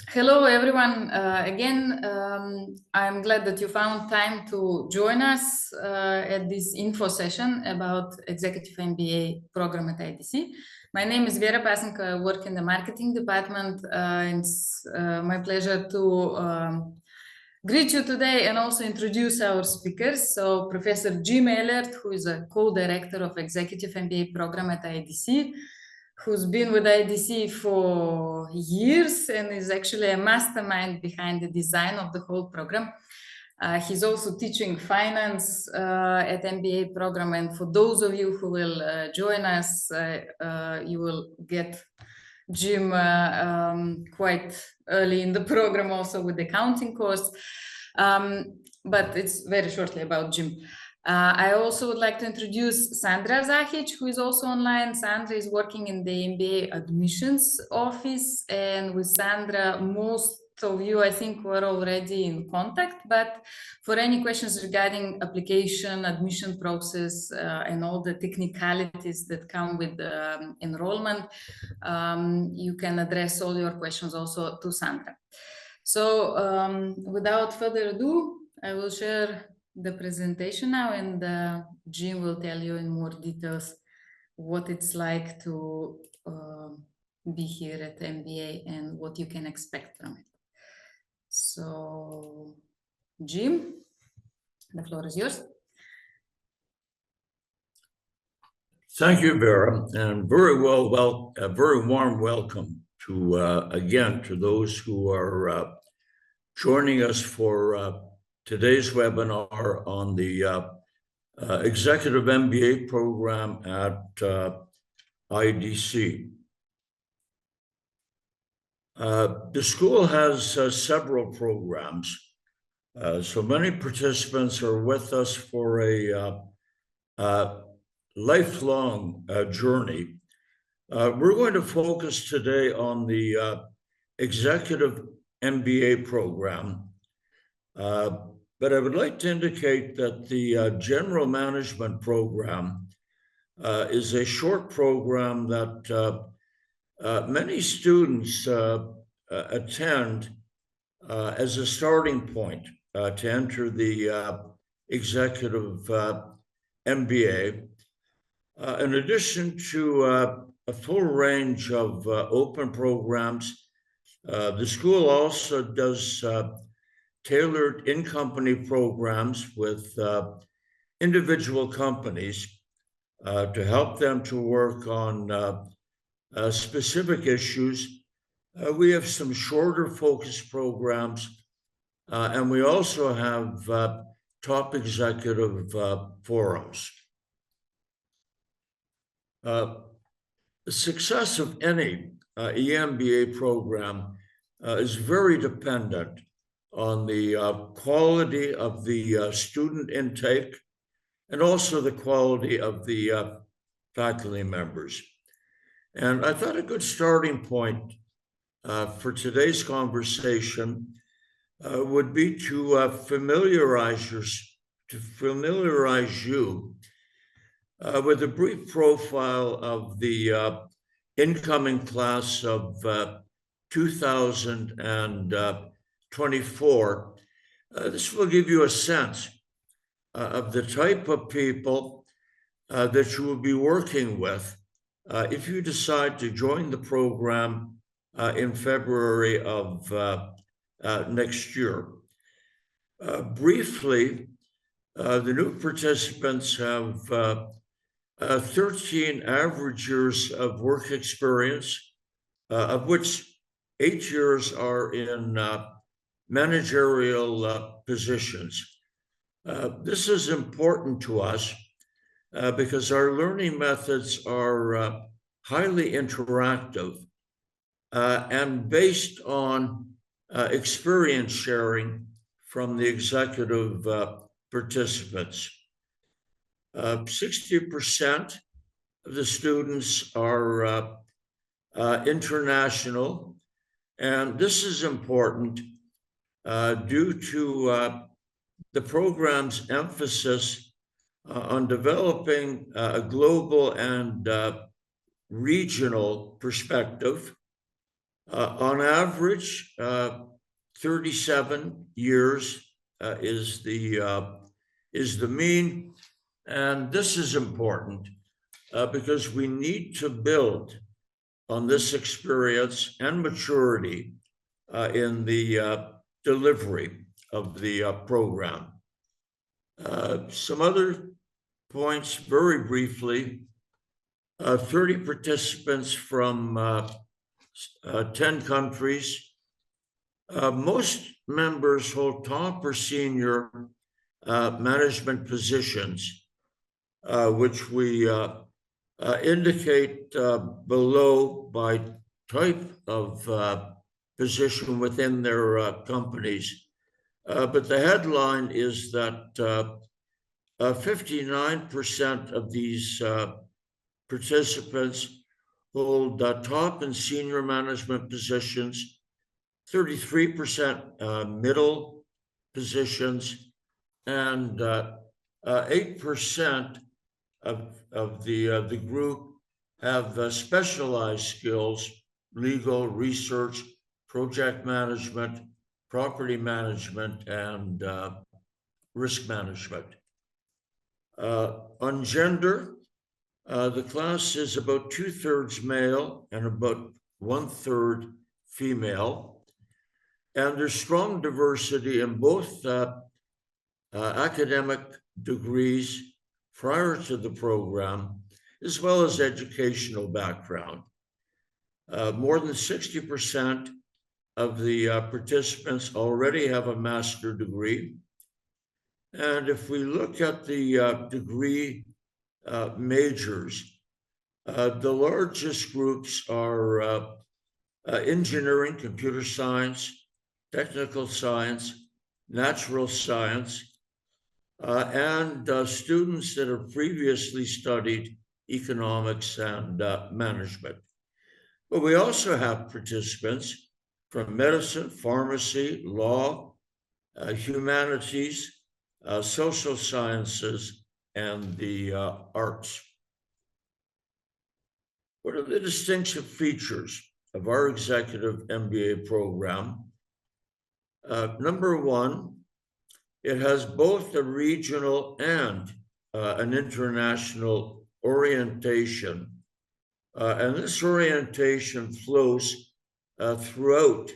Hello, everyone. Again, I'm glad that you found time to join us at this info session about Executive MBA program at IEDC. My name is Vera Pasenko. I work in the marketing department. It's my pleasure to greet you today and also introduce our speakers. So Professor Jim Ehlert, who is a co-director of Executive MBA program at IEDC, who's been with IEDC for years and is actually a mastermind behind the design of the whole program. He's also teaching finance at MBA program. And for those of you who will join us, you will get Jim quite early in the program also with the accounting course. But it's very shortly about Jim. I also would like to introduce Sandra Zahic, who is also online. Sandra is working in the MBA admissions office, and with Sandra, most of you, I think, were already in contact, but for any questions regarding application, admission process, and all the technicalities that come with enrollment, you can address all your questions also to Sandra. So without further ado, I will share the presentation now, and Jim will tell you in more details what it's like to be here at MBA and what you can expect from it. So, Jim, the floor is yours. Thank you, Vera, and very warm welcome to again to those who are joining us for today's webinar on the Executive MBA program at IEDC. The school has several programs, so many participants are with us for a lifelong journey. We're going to focus today on the Executive MBA program, but I would like to indicate that the General Management program is a short program that many students attend as a starting point to enter the Executive MBA. In addition to a full range of open programs, the school also does tailored in-company programs with individual companies to help them to work on specific issues. We have some shorter focus programs, and we also have top executive forums. The success of any EMBA program is very dependent on the quality of the student intake and also the quality of the faculty members. And I thought a good starting point for today's conversation would be to familiarize you with a brief profile of the incoming class of 2024. This will give you a sense of the type of people that you will be working with if you decide to join the program in February of next year. Briefly, the new participants have 13 average years of work experience, of which 8 years are in managerial positions. This is important to us because our learning methods are highly interactive and based on experience sharing from the executive participants. 60% of the students are international, and this is important due to the program's emphasis on developing a global and regional perspective, On average, 37 years is the mean, and this is important because we need to build on this experience and maturity in the delivery of the program. Some other points very briefly. 30 participants from 10 countries. Most members hold top or senior management positions, which we indicate below by type of position within their companies. But the headline is that 59% of these participants hold top and senior management positions, 33% middle positions, and 8% of the group have specialized skills: legal, research, project management, property management, and risk management. On gender, the class is about 2/3 male and about 1/3 female. And there's strong diversity in both academic degrees prior to the program, as well as educational background. More than 60% of the participants already have a master's degree. And if we look at the degree majors, the largest groups are engineering, computer science, technical science, natural science, and students that have previously studied economics and management. But we also have participants from medicine, pharmacy, law, humanities, social sciences, and the arts. What are the distinctive features of our executive MBA program? Number one, it has both a regional and an international orientation. And this orientation flows throughout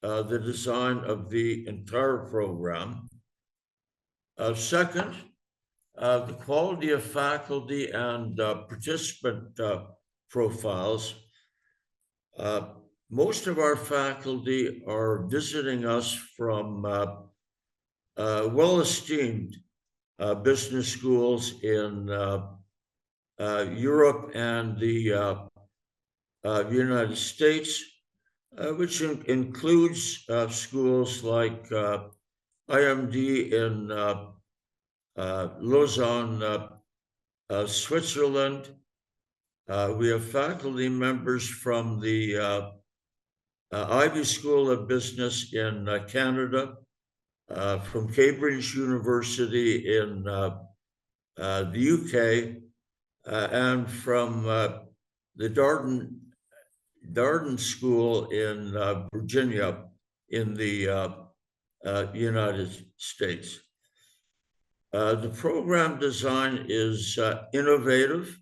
the design of the entire program. Second, the quality of faculty and participant profiles. Most of our faculty are visiting us from well-esteemed business schools in Europe and the United States, which includes schools like IMD in Lausanne, Switzerland. We have faculty members from the Ivy School of Business in Canada, from Cambridge University in the UK, and from the Darden School in Virginia in the United States. The program design is innovative,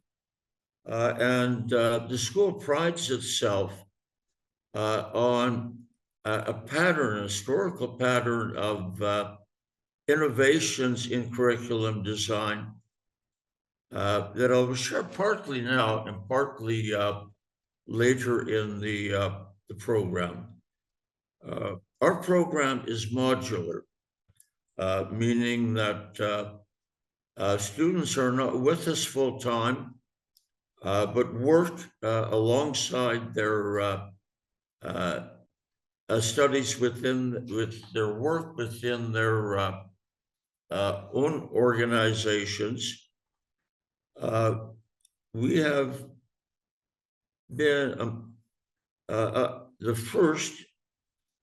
and the school prides itself on a pattern, a historical pattern of innovations in curriculum design that I'll share partly now and partly later in the program. Our program is modular, meaning that students are not with us full time, but work alongside their studies with their work within their own organizations. We have been the first,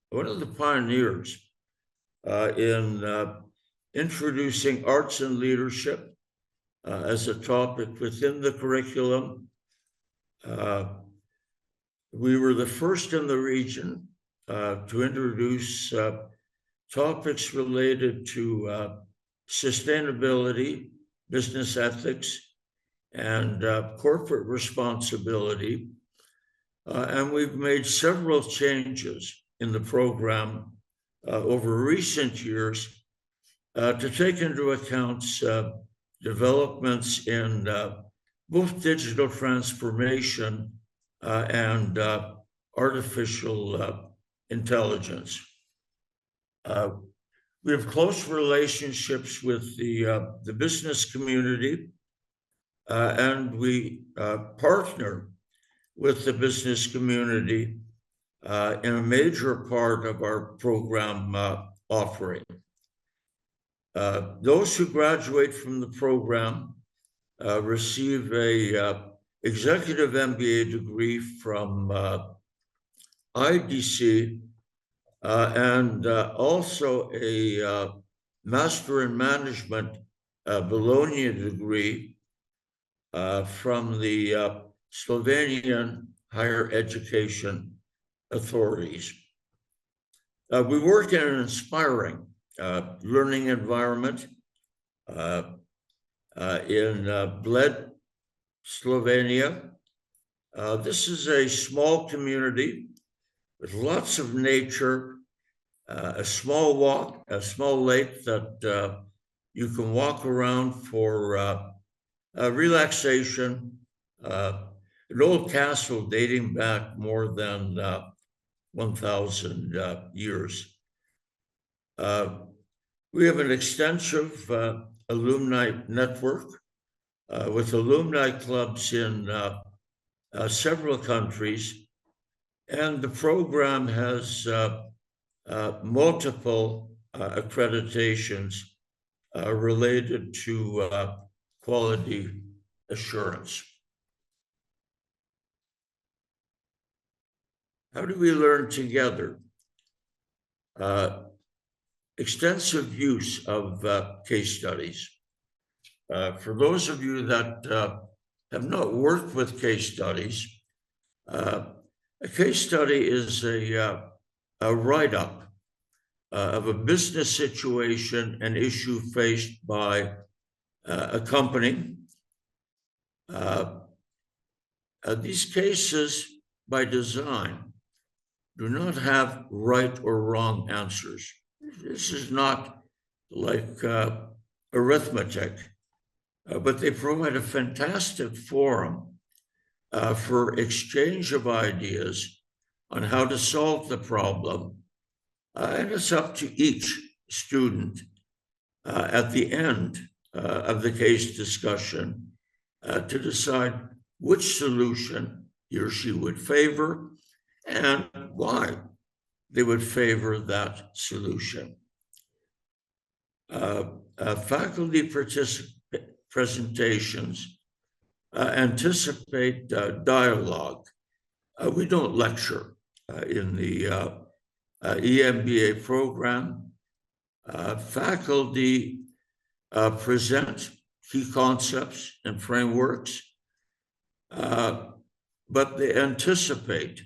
one of the pioneers in introducing arts and leadership as a topic within the curriculum. We were the first in the region to introduce topics related to sustainability, business ethics, and corporate responsibility. And we've made several changes in the program over recent years to take into account developments in both digital transformation and artificial intelligence. We have close relationships with the business community, and we partner with the business community in a major part of our program offering. Those who graduate from the program receive a executive MBA degree from IEDC and also a Master in Management Bologna degree from the Slovenian higher education authorities. We work in an inspiring learning environment in Bled, Slovenia. This is a small community with lots of nature, a small lake that you can walk around for relaxation, an old castle dating back more than 1,000 years. We have an extensive alumni network with alumni clubs in several countries, and the program has multiple accreditations related to quality assurance. How do we learn together? Extensive use of case studies. For those of you that have not worked with case studies, a case study is a write-up of a business situation and issue faced by a company. These cases, by design, do not have right or wrong answers. This is not like arithmetic, but they provide a fantastic forum for exchange of ideas on how to solve the problem. And it's up to each student at the end of the case discussion to decide which solution he or she would favor and why they would favor that solution. Faculty presentations anticipate dialogue. We don't lecture in the EMBA program. Faculty present key concepts and frameworks, but they anticipate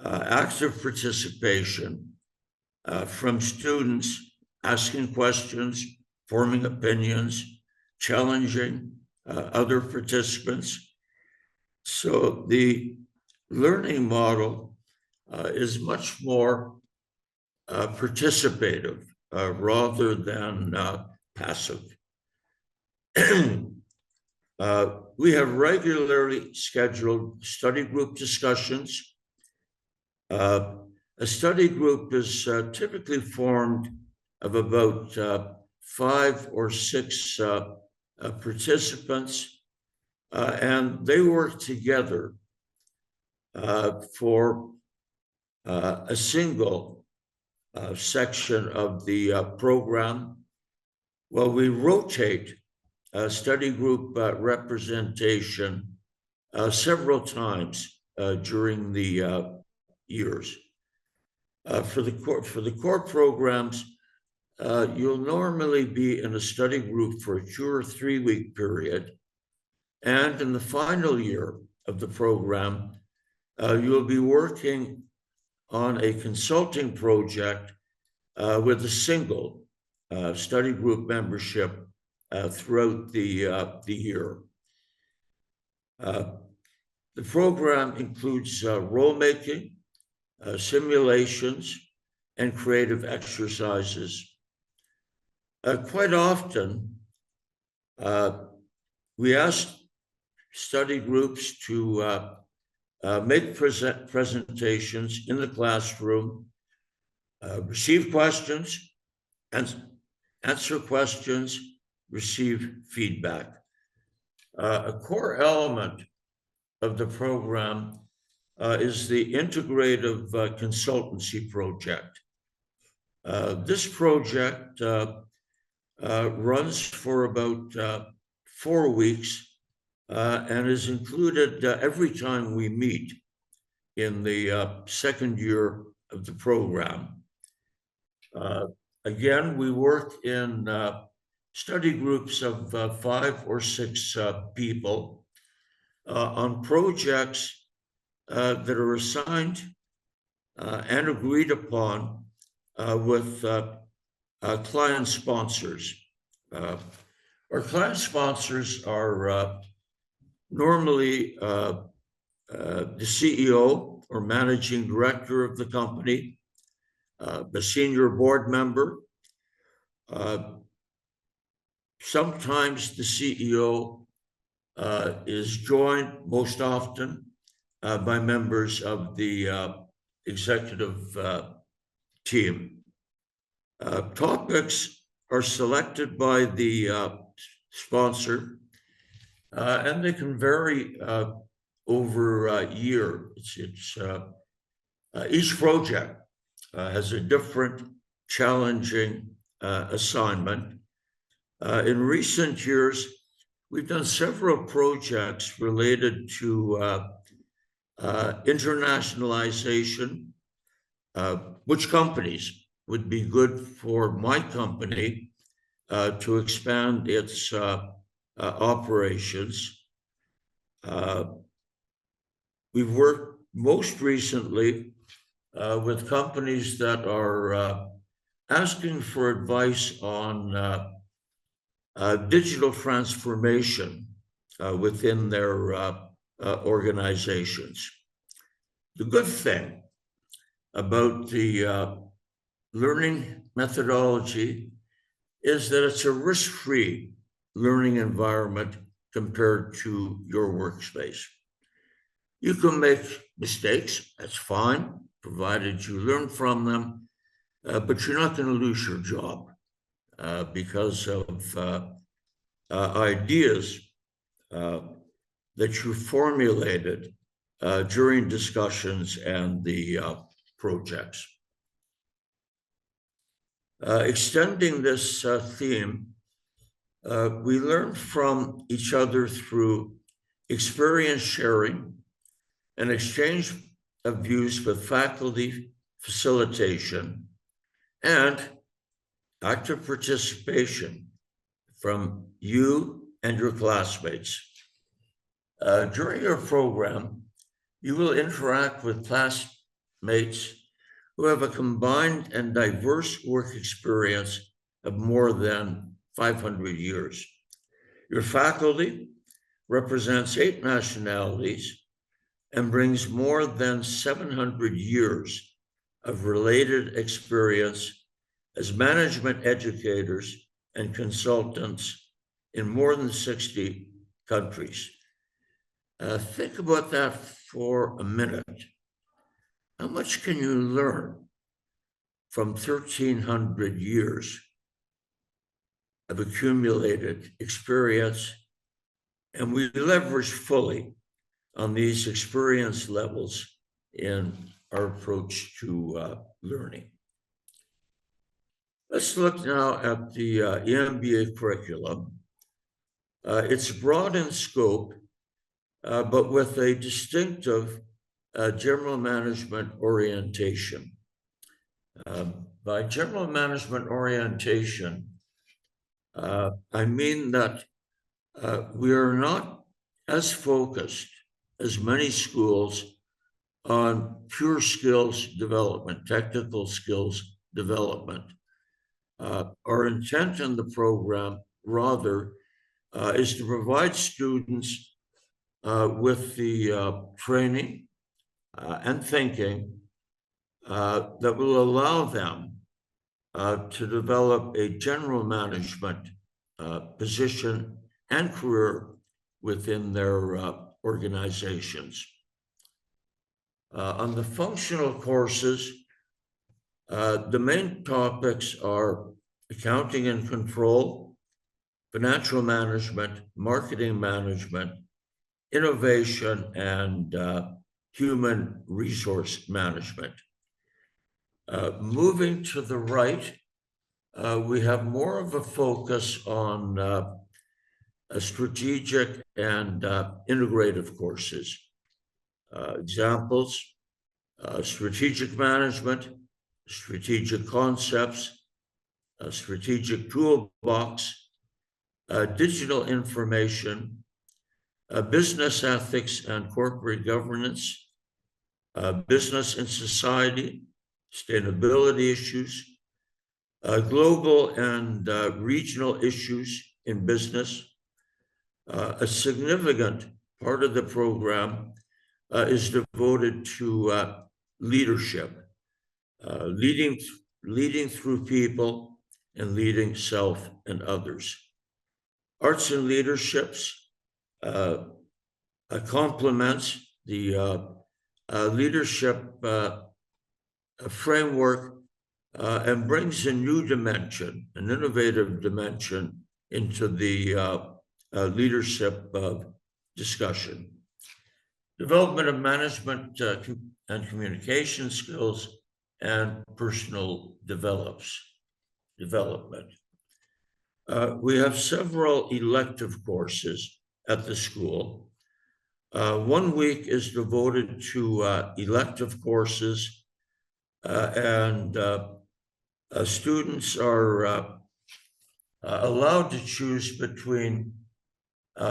active participation from students asking questions, forming opinions, challenging other participants. So the learning model is much more participative rather than passive. We have regularly scheduled study group discussions. A study group is typically formed of about 5 or 6 participants, and they work together for a single section of the program. Well, we rotate study group representation several times during the years. For the core programs, you'll normally be in a study group for a 2 or 3 week period. And in the final year of the program, you'll be working on a consulting project with a single study group membership throughout the year. The program includes role-making, simulations, and creative exercises. Quite often, we ask study groups to make presentations in the classroom, receive questions, answer questions, receive feedback. A core element of the program is the integrative consultancy project. This project runs for about 4 weeks and is included every time we meet in the second year of the program. Again, we work in study groups of 5 or 6 people on projects that are assigned and agreed upon with client sponsors. Our client sponsors are normally the CEO or managing director of the company, the senior board member. Sometimes the CEO is joined, most often, by members of the executive team. Topics are selected by the sponsor, and they can vary over a year. Each project has a different challenging assignment. In recent years, we've done several projects related to internationalization, which companies would be good for my company to expand its operations. We've worked most recently with companies that are asking for advice on digital transformation within their organizations. The good thing about the learning methodology is that it's a risk-free learning environment compared to your workspace. You can make mistakes, that's fine, provided you learn from them, but you're not going to lose your job because of ideas that you formulated during discussions and the projects. Extending this theme, we learn from each other through experience sharing and exchange of views with faculty facilitation and active participation from you and your classmates. During your program, you will interact with classmates who have a combined and diverse work experience of more than 500 years. Your faculty represents 8 nationalities and brings more than 700 years of related experience as management educators and consultants in more than 60 countries. Think about that for a minute. How much can you learn from 1,300 years of accumulated experience? And we leverage fully on these experience levels in our approach to learning. Let's look now at the MBA curriculum. It's broad in scope, but with a distinctive general management orientation. By general management orientation, I mean that we are not as focused as many schools on pure skills development, technical skills development. Our intent in the program, rather, is to provide students with the training and thinking that will allow them to develop a general management position and career within their organizations. On the functional courses, the main topics are accounting and control, financial management, marketing management, innovation, and human resource management. Moving to the right, we have more of a focus on strategic and integrative courses. Examples, strategic management, strategic concepts, a strategic toolbox, digital information, business ethics and corporate governance, business and society, sustainability issues, global and regional issues in business. A significant part of the program is devoted to leadership, leading through people and leading self and others. Arts and leaderships complements the leadership framework and brings a new dimension, an innovative dimension into the leadership discussion. Development of management and communication skills and personal development. We have several elective courses at the school. 1 week is devoted to elective courses, and students are allowed to choose between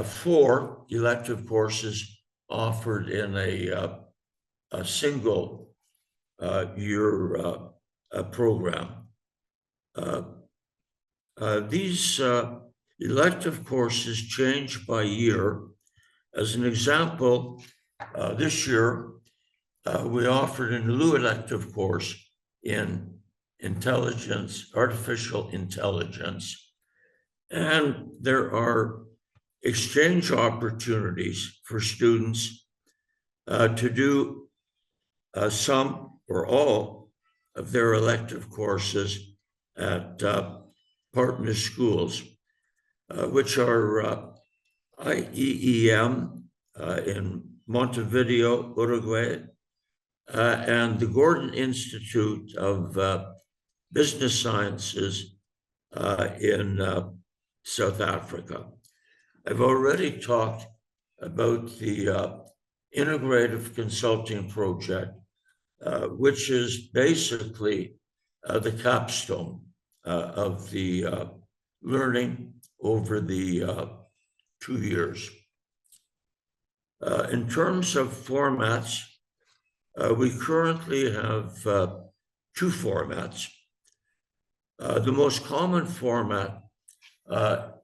4 elective courses offered in a single year program. These elective courses change by year. As an example, this year we offered a new elective course in artificial intelligence, and there are exchange opportunities for students to do some or all of their elective courses at partner schools, which are IEEM in Montevideo, Uruguay, and the Gordon Institute of Business Sciences in South Africa. I've already talked about the integrative consulting project, which is basically the capstone of the learning over the 2 years. In terms of formats, we currently have 2 formats. The most common format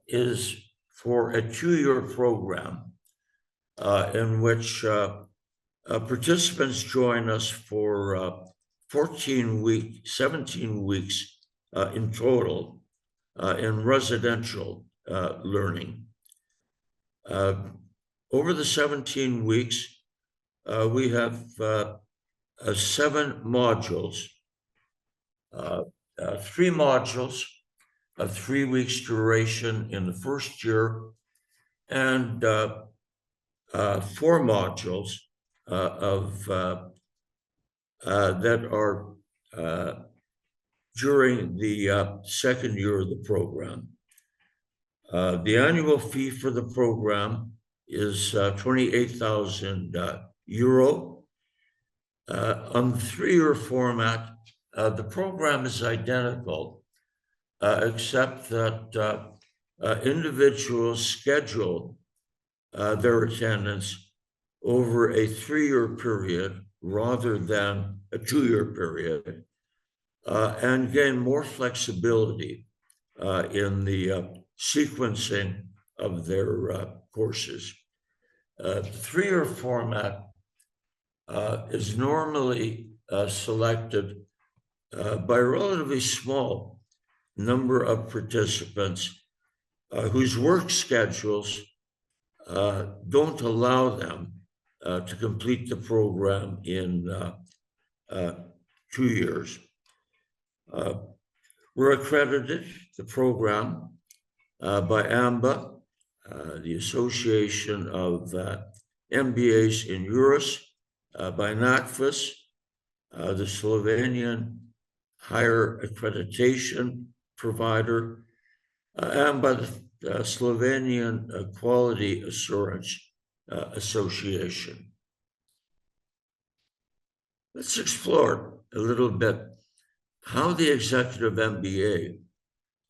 is for a 2-year program in which participants join us for 17 weeks in total in residential learning. Over the 17 weeks, we have 7 modules, 3 modules of 3 weeks duration in the first year, and 4 modules that are during the second year of the program. The annual fee for the program is 28,000 euro. On the 3-year format, the program is identical, except that individuals schedule their attendance over a 3-year period rather than a 2-year period, and gain more flexibility in the sequencing of their courses. The 3-year format is normally selected by a relatively small number of participants whose work schedules don't allow them to complete the program in 2 years. We're accredited, the program, by AMBA, the Association of MBAs in Euros, by NACFAS, the Slovenian higher accreditation provider, and by the Slovenian Quality Assurance Association. Let's explore a little bit how the Executive MBA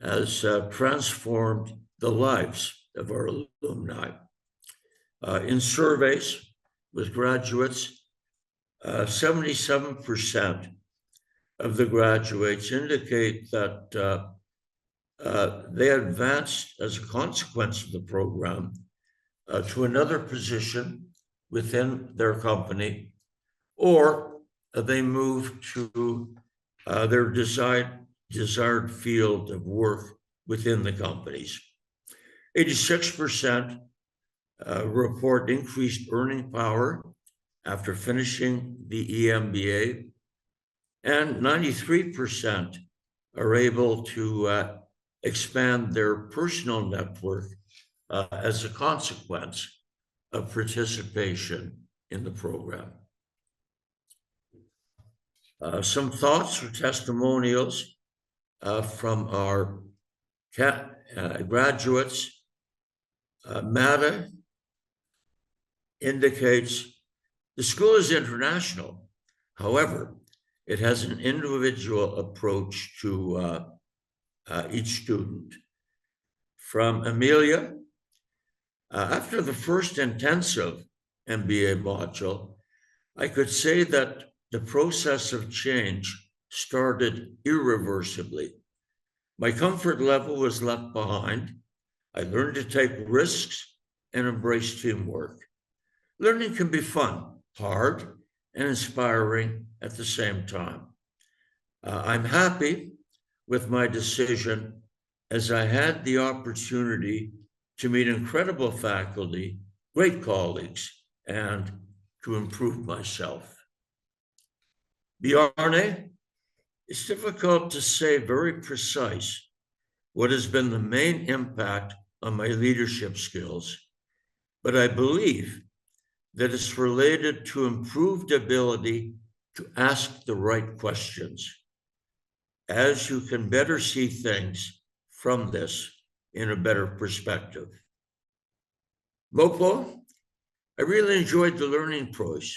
has transformed the lives of our alumni. In surveys with graduates, 77% of the graduates indicate that they advanced as a consequence of the program to another position within their company, or they moved to their desired field of work within the companies. 86% report increased earning power after finishing the EMBA, and 93% are able to expand their personal network as a consequence of participation in the program. Some thoughts or testimonials from our graduates. Mata indicates the school is international. However, it has an individual approach to each student. From Amelia, after the first intensive MBA module, I could say that the process of change started irreversibly. My comfort level was left behind. I learned to take risks and embrace teamwork. Learning can be fun, hard, and inspiring at the same time. I'm happy with my decision, as I had the opportunity to meet incredible faculty, great colleagues, and to improve myself. Bjarne, it's difficult to say very precise what has been the main impact on my leadership skills, but I believe that it's related to improved ability to ask the right questions, as you can better see things from this in a better perspective. Mopo, I really enjoyed the learning process.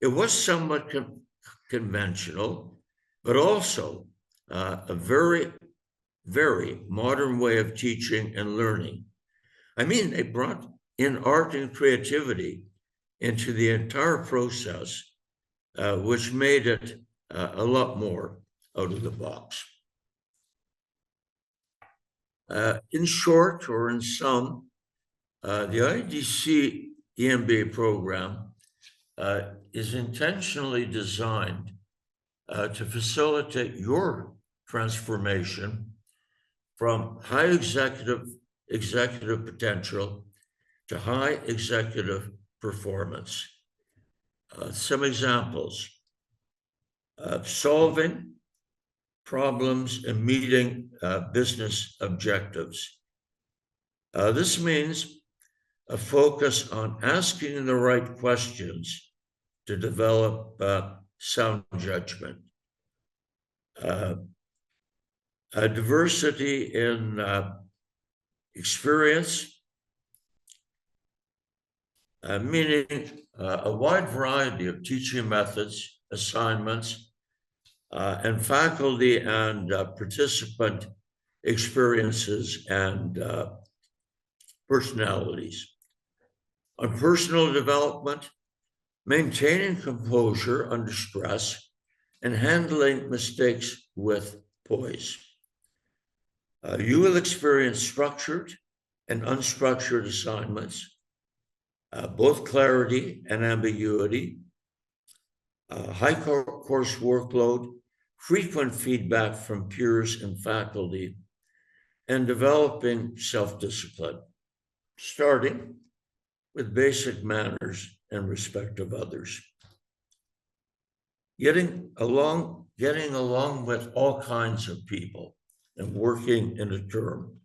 It was somewhat conventional, but also a very, very modern way of teaching and learning. I mean, they brought in art and creativity into the entire process, which made it a lot more out of the box. In short, or in sum, the IEDC MBA program is intentionally designed to facilitate your transformation from high executive potential to high executive performance. Some examples: solving problems and meeting business objectives. This means a focus on asking the right questions to develop sound judgment. A diversity in experience, meaning a wide variety of teaching methods, assignments, and faculty and participant experiences and personalities. On personal development, maintaining composure under stress, and handling mistakes with poise. You will experience structured and unstructured assignments, both clarity and ambiguity, high course workload, frequent feedback from peers and faculty, and developing self-discipline, starting with basic manners and respect of others. Getting along with all kinds of people and working in a term.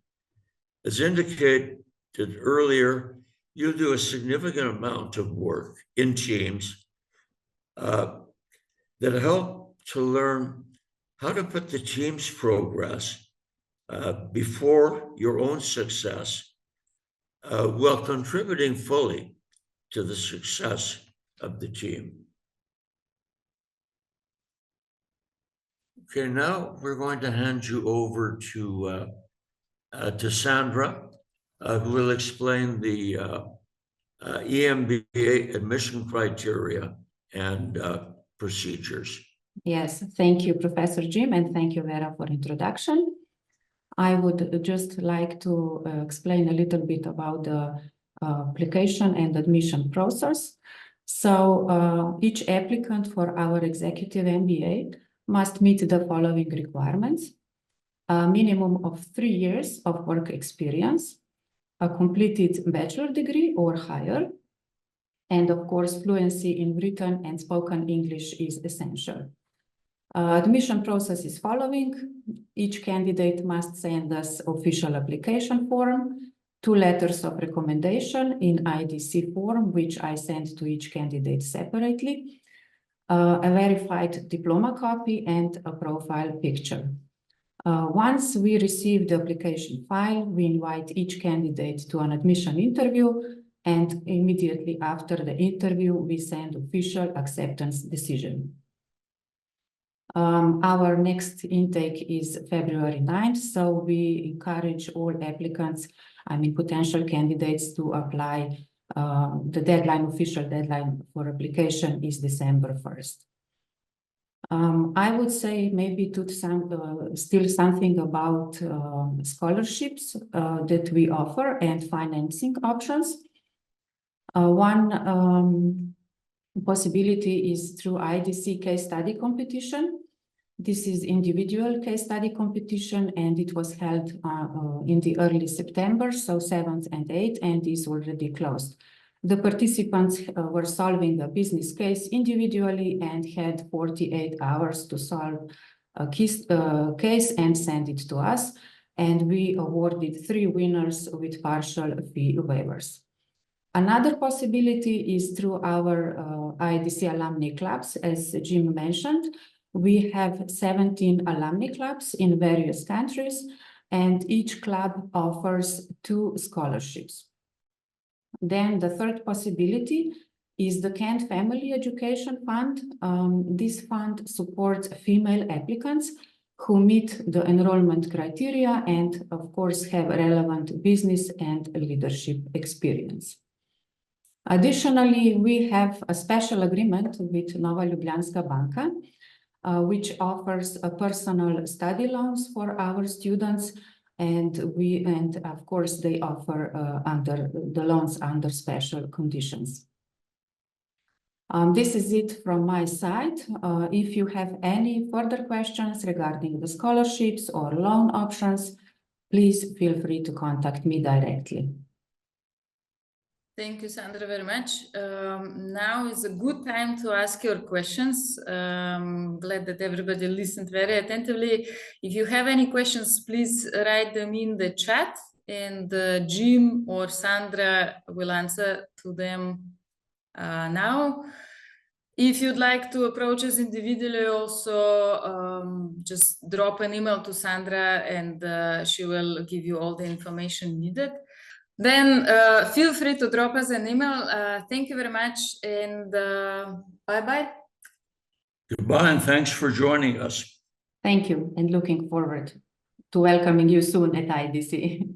As indicated earlier, you do a significant amount of work in teams that help to learn how to put the team's progress before your own success while contributing fully to the success of the team. Okay, now we're going to hand you over to Sandra, who will explain the EMBA admission criteria and procedures. Yes, thank you, Professor Jim, and thank you, Vera, for introduction. I would just like to explain a little bit about the application and admission process. So each applicant for our executive MBA must meet the following requirements: a minimum of 3 years of work experience, a completed bachelor degree or higher, and of course, fluency in written and spoken English is essential. Admission process is following. Each candidate must send us official application form, 2 letters of recommendation in IEDC form, which I send to each candidate separately, a verified diploma copy, and a profile picture. Once we receive the application file, we invite each candidate to an admission interview, and immediately after the interview, we send official acceptance decision. Our next intake is February 9th, so we encourage all applicants, potential candidates, to apply. The deadline, official deadline for application is December 1st. I would say maybe still something about scholarships that we offer and financing options. One possibility is through IEDC case study competition. This is individual case study competition, and it was held in the early September, so 7th and 8th, and is already closed. The participants were solving a business case individually and had 48 hours to solve a case and send it to us, and we awarded 3 winners with partial fee waivers. Another possibility is through our IEDC alumni clubs. As Jim mentioned, we have 17 alumni clubs in various countries, and each club offers 2 scholarships. Then the third possibility is the Kent Family Education Fund. This fund supports female applicants who meet the enrollment criteria and, of course, have relevant business and leadership experience. Additionally, we have a special agreement with Nova Ljubljanska Banka, which offers a personal study loans for our students, and of course they offer under the loans under special conditions. This is it from my side. If you have any further questions regarding the scholarships or loan options, please feel free to contact me directly. Thank you, Sandra, very much. Now is a good time to ask your questions. Glad that everybody listened very attentively. If you have any questions, please write them in the chat, and Jim or Sandra will answer to them now. If you'd like to approach us individually, also just drop an email to Sandra, and she will give you all the information needed. Then feel free to drop us an email. Thank you very much, and bye-bye. Goodbye, and thanks for joining us. Thank you, and looking forward to welcoming you soon at IEDC.